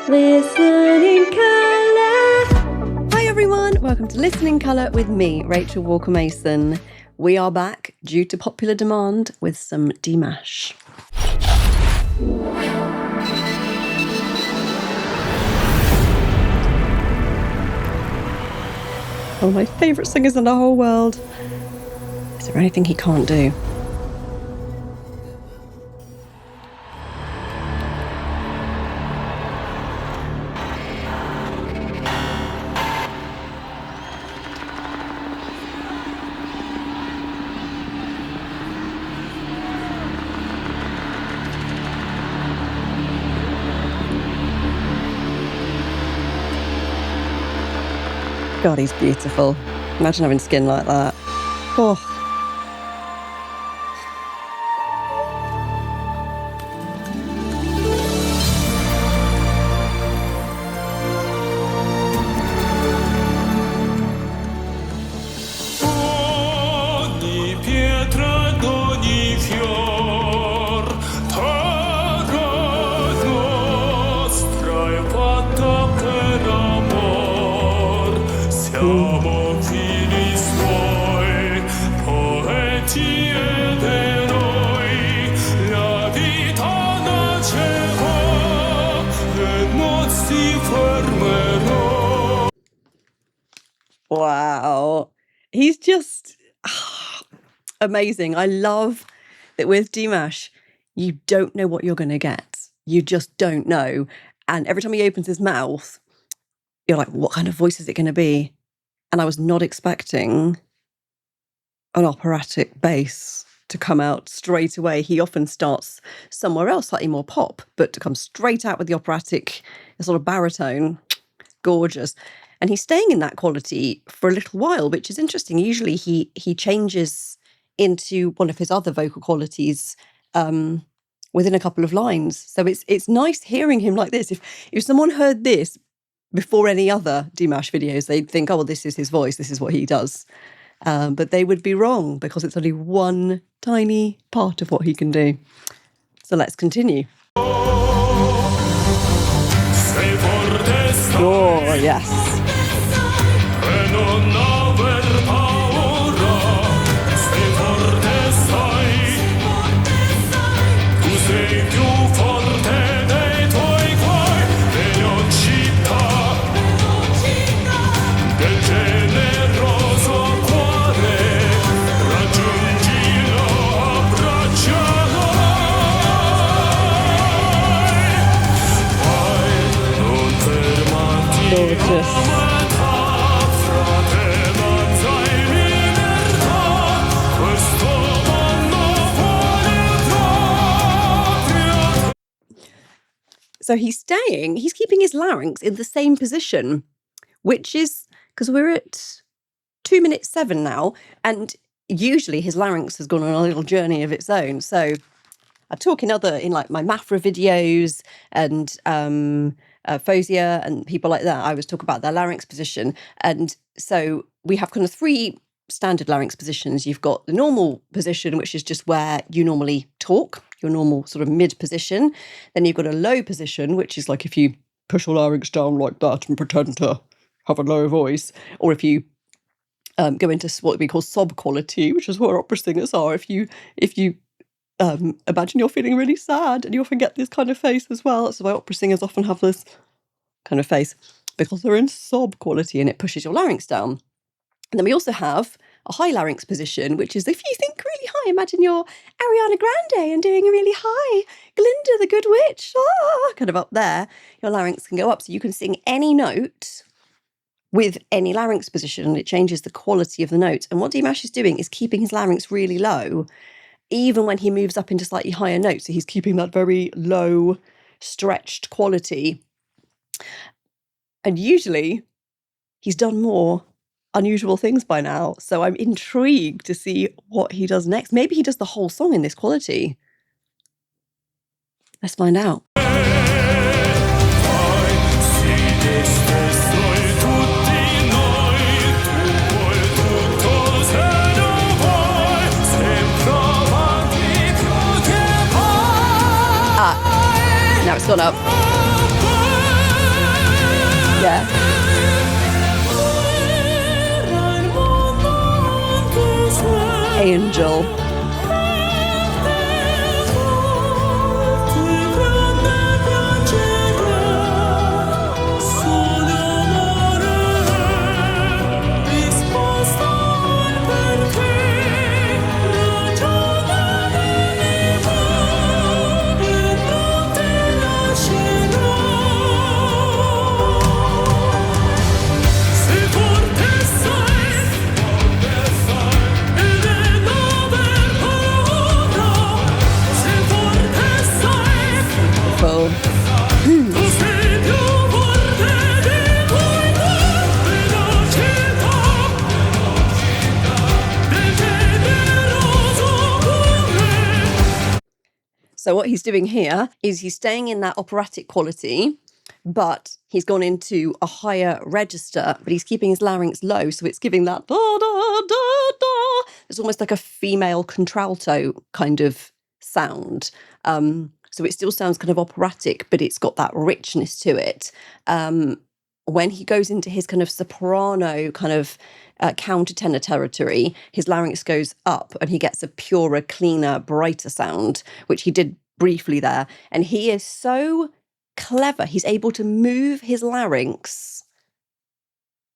Listen in Colour. Hi everyone, welcome to Listen in Colour with me, Rachel Walker-Mason. We are back due to popular demand with some Dimash. One of my favourite singers in the whole world. Is there anything he can't do? God, he's beautiful. Imagine having skin like that. Oh. Wow. He's just amazing. I love that with Dimash, you don't know what you're going to get. You just don't know. And every time he opens his mouth, you're like, what kind of voice is it going to be? And I was not expecting an operatic bass to come out straight away. He often starts somewhere else, slightly more pop, but to come straight out with the operatic, sort of baritone, gorgeous. And he's staying in that quality for a little while, which is interesting. Usually he changes into one of his other vocal qualities within a couple of lines. So it's nice hearing him like this. If someone heard this before any other Dimash videos, they'd think, oh, well, this is his voice, this is what he does. But they would be wrong because it's only one tiny part of what he can do. So let's continue. Oh, yes. Gorgeous. So he's keeping his larynx in the same position, which is, because we're at 2 minutes 7 now, and usually his larynx has gone on a little journey of its own. So I talk in like my Mafra videos and Fosia and people like that. I always talk about their larynx position. And so we have kind of 3 standard larynx positions. You've got the normal position, which is just where you normally talk, your normal sort of mid position. Then you've got a low position, which is like if you push your larynx down like that and pretend to have a low voice, or if you go into what we call sob quality, which is where opera singers are. If you imagine you're feeling really sad, and you often get this kind of face as well. That's why opera singers often have this kind of face, because they're in sob quality and it pushes your larynx down. And then we also have a high larynx position, which is if you think really high, imagine you're Ariana Grande and doing a really high, Glinda the Good Witch, kind of up there, your larynx can go up. So you can sing any note with any larynx position, and it changes the quality of the note. And what Dimash is doing is keeping his larynx really low, even when he moves up into slightly higher notes. So he's keeping that very low, stretched quality. And usually he's done more unusual things by now. So I'm intrigued to see what he does next. Maybe he does the whole song in this quality. Let's find out. Now it's gone up. angel. So what he's doing here is he's staying in that operatic quality, but he's gone into a higher register, but he's keeping his larynx low, so it's giving that da da da da. It's almost like a female contralto kind of sound. So it still sounds kind of operatic, but it's got that richness to it. When he goes into his kind of soprano kind of countertenor territory, his larynx goes up and he gets a purer, cleaner, brighter sound, which he did briefly there. And he is so clever. He's able to move his larynx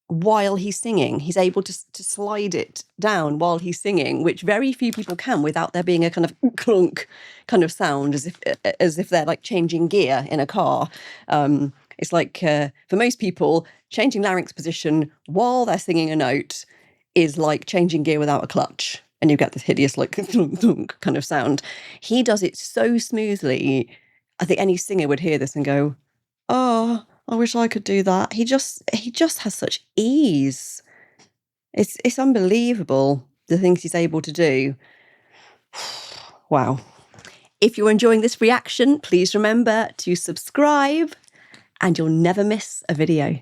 while he's singing. He's able to slide it down while he's singing, which very few people can without there being a kind of clunk kind of sound, as if they're like changing gear in a car. It's like, for most people, changing larynx position while they're singing a note is like changing gear without a clutch. And you get this hideous, like, kind of sound. He does it so smoothly. I think any singer would hear this and go, oh, I wish I could do that. He just has such ease. It's unbelievable, the things he's able to do. Wow. If you're enjoying this reaction, please remember to subscribe and you'll never miss a video.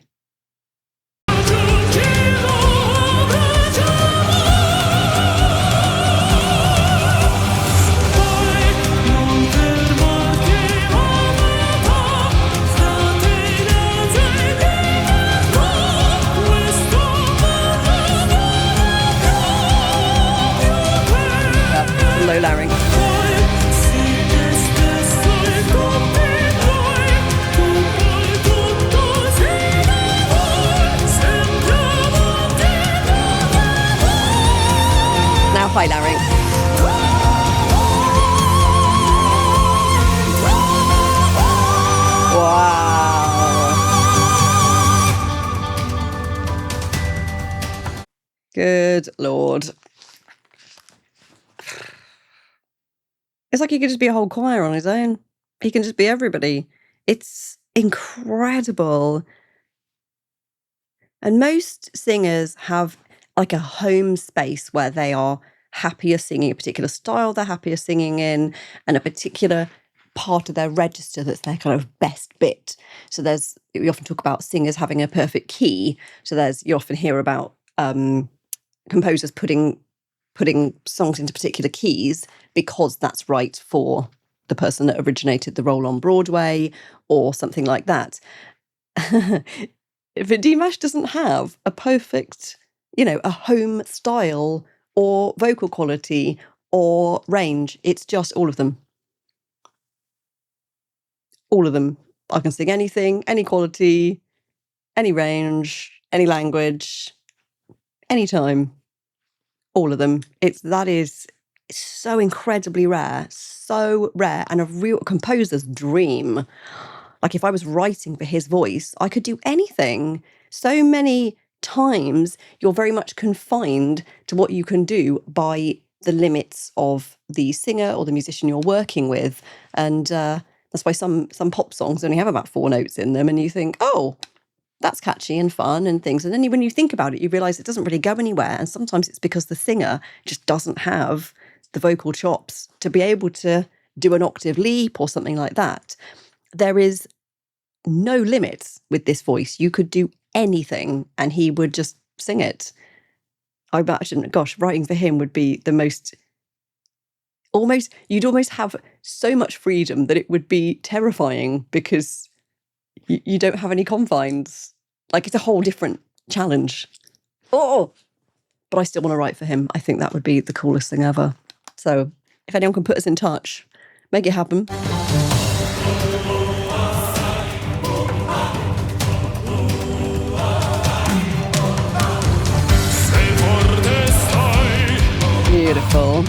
Low larynx. Now high larynx. Wow. Good Lord. It's like he could just be a whole choir on his own. He can just be everybody. It's incredible. And most singers have like a home space where they are happier singing a particular style they're happier singing in, and a particular part of their register that's their kind of best bit. So we often talk about singers having a perfect key. So you often hear about composers putting songs into particular keys because that's right for the person that originated the role on Broadway or something like that. But Dimash doesn't have a perfect, a home style or vocal quality or range. It's just all of them. All of them. I can sing anything, any quality, any range, any language, anytime. All of them. That is so incredibly rare, and a real composer's dream. Like if I was writing for his voice, I could do anything. So many times you're very much confined to what you can do by the limits of the singer or the musician you're working with. And that's why some pop songs only have about 4 notes in them, and you think, oh, that's catchy and fun and things. And then when you think about it, you realise it doesn't really go anywhere. And sometimes it's because the singer just doesn't have the vocal chops to be able to do an octave leap or something like that. There is no limits with this voice. You could do anything and he would just sing it. I imagine, gosh, writing for him would be the most... You'd almost have so much freedom that it would be terrifying because you don't have any confines. Like, it's a whole different challenge. Oh, but I still want to write for him. I think that would be the coolest thing ever. So if anyone can put us in touch, make it happen. Beautiful.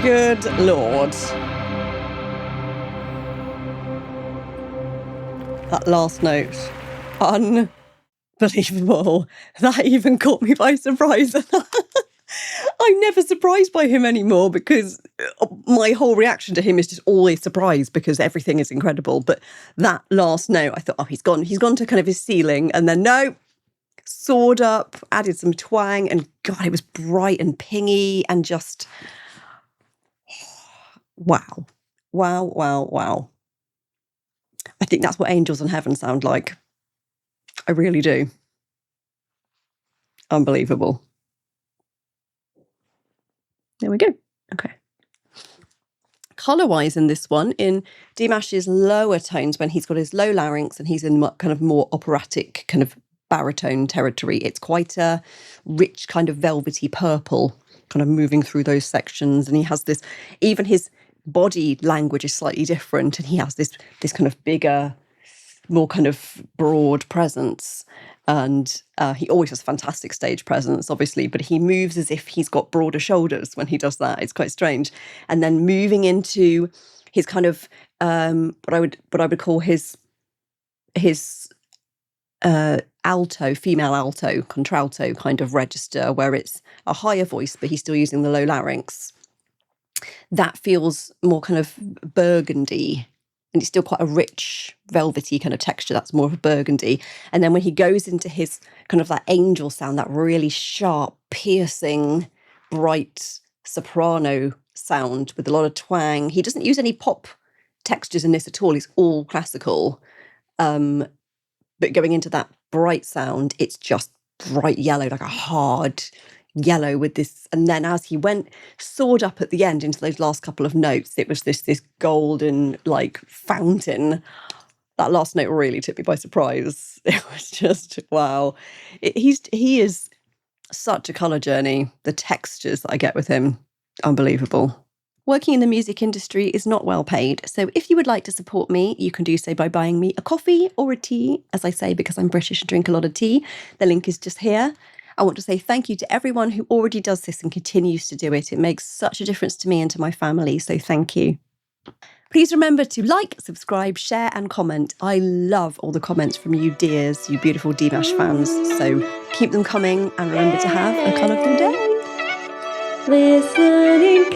Good Lord. That last note. Unbelievable. That even caught me by surprise. I'm never surprised by him anymore because my whole reaction to him is just always surprise because everything is incredible. But that last note, I thought, oh, he's gone to kind of his ceiling, and then no, soared up, added some twang, and God, it was bright and pingy and just wow. I think that's what angels in heaven sound like. I really do. Unbelievable. There we go. Okay. Colour-wise in this one, in Dimash's lower tones, when he's got his low larynx and he's in kind of more operatic kind of baritone territory, it's quite a rich kind of velvety purple kind of moving through those sections. And he has this, even his body language is slightly different, and he has this kind of bigger, more kind of broad presence. And he always has fantastic stage presence, obviously, but he moves as if he's got broader shoulders when he does that. It's quite strange. And then moving into his kind of what I would call his alto, female alto, contralto kind of register, where it's a higher voice, but he's still using the low larynx. That feels more kind of burgundy, and it's still quite a rich, velvety kind of texture. That's more of a burgundy. And then when he goes into his kind of that angel sound, that really sharp, piercing, bright soprano sound with a lot of twang. He doesn't use any pop textures in this at all. It's all classical. But going into that bright sound, it's just bright yellow, like a hard yellow with this. And then as he soared up at the end into those last couple of notes, it was this golden like fountain. That last note really took me by surprise. It was just wow. He is such a colour journey. The textures that I get with him, unbelievable. Working in the music industry is not well paid, so if you would like to support me, you can do so by buying me a coffee or a tea, as I say, because I'm British and drink a lot of tea. The link is just here. I want to say thank you to everyone who already does this and continues to do it. It makes such a difference to me and to my family, so thank you. Please remember to like, subscribe, share and comment. I love all the comments from you dears, you beautiful Dimash fans, so keep them coming and remember to have a colourful day. Listening